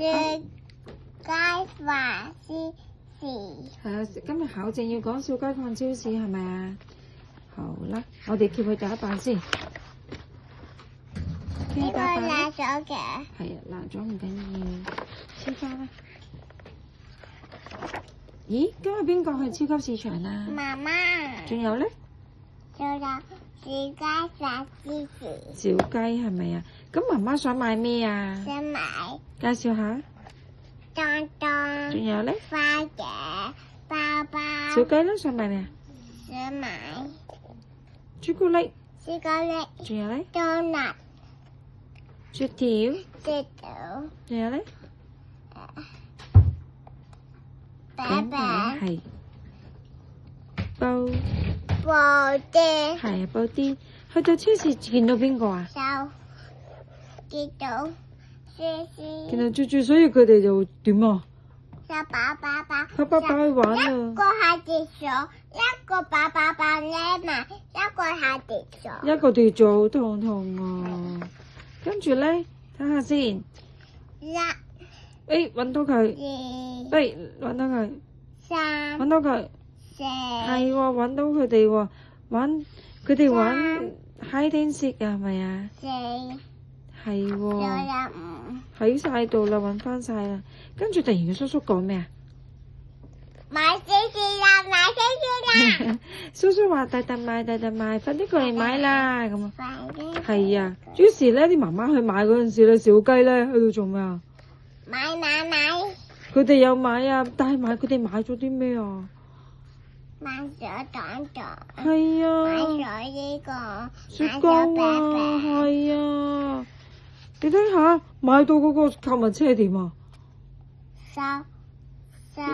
街飯超市。係啊，今日考證要講小雞飯超市係咪啊？好啦，我哋叫佢第一版先。呢個爛咗嘅。係啊，爛咗唔緊要，超翻啦。咦，今日邊個去超級市場啊？媽媽。仲有咧？仲有小雞飯超市。小雞係咪啊？咁媽媽想買咩啊？想買介紹下。當當。仲有咧？花嘅包包。小雞咧想買咩啊？想買朱古力。朱古力。仲有咧？冬甩。雪條。雪條。仲有咧？餅餅。係。布丁。係啊，布丁。去到超市見到邊個啊？就見到書書。見到豬豬，所以佢哋就點啊？就爸爸爸。佢爸爸去玩啊！一個係跌咗，一個爸爸爸匿埋，一個係跌咗。一個跌咗，好痛啊！跟住咧，睇下先。一。搵到佢。二。搵到佢。三。搵到佢。四。係喎，搵到佢哋喎，佢哋玩 hide and seek 啊，係咪啊？四。係喎。仲有五。喺晒度啦，搵翻晒啦。跟住突然個叔叔講咩啊？買超市啦，買超市啦！叔叔話大賣，快啲過嚟買啦咁啊！快啲！係啊，於是咧啲媽媽去買嗰陣時咧，小雞咧喺度做咩啊？買！佢哋有買啊，但係佢哋買咗啲咩啊？買咗糖糖。係啊。買咗呢個。雪糕啊，係啊！你睇下買到嗰個購物車點啊？收。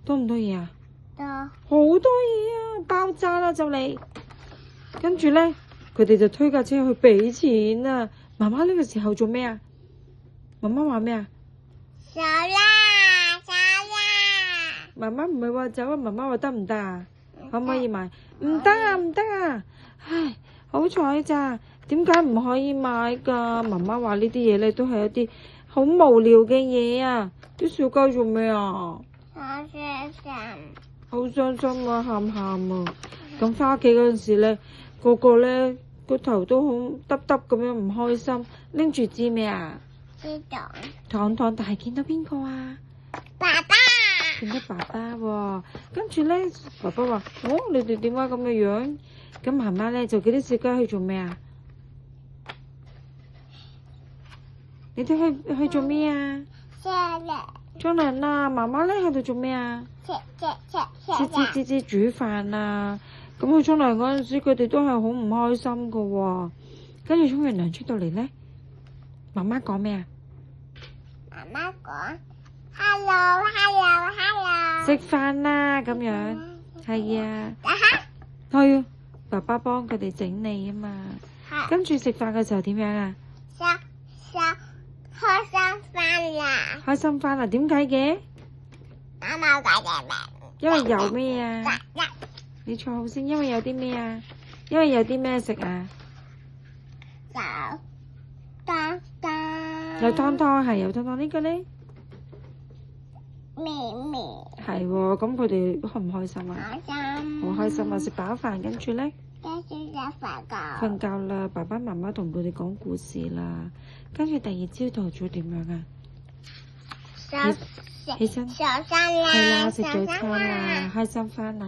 多唔多嘢啊？多。好多嘢啊！爆炸啦就嚟。跟住咧，佢哋就推架車去俾錢啊！媽媽呢個時候做咩啊？媽媽話咩啊？走啦！媽媽唔係話走啊，媽媽話得唔得啊？可唔可以買？唔得啊！唉，好彩咋？點解唔可以買噶？媽媽話呢啲嘢咧都係一啲好無聊嘅嘢啊！啲小雞做咩啊？好傷心啊，喊啊！咁返屋企嗰陣時咧，個個咧個頭都好耷耷咁樣唔開心，拎住支咩啊？知道。糖，但係見到邊個啊？爸爸。見到爸爸喎，跟住咧，爸爸話：你哋點解咁嘅樣？咁媽媽咧就叫啲小雞去做咩啊？你哋去做咩啊？沖涼啦！媽媽咧喺度做咩啊？煮飯啊！咁去沖涼嗰陣時，佢哋都係好唔開心噶喎。跟住沖完涼出到嚟咧，媽媽講咩啊？媽媽講 hello。食飯啦咁樣，係啊，係啊，爸爸幫佢哋整理啊嘛。跟住食飯嘅時候點樣啊？開心翻啦！開心翻啦？點解嘅？媽媽解嘅咩？因為有咩啊？你坐好先，因為有啲咩啊？因為有啲咩食啊？有湯湯。有湯湯係有湯湯，呢個咧？麵。係喎，咁佢哋開唔開心啊？開心。好開心啊！食飽飯跟住咧？跟住就瞓覺啦，爸爸媽媽同佢哋講故事啦。跟住第二朝頭早點樣啊？起身。早餐啦。係啦，食早餐啦，開心翻啦。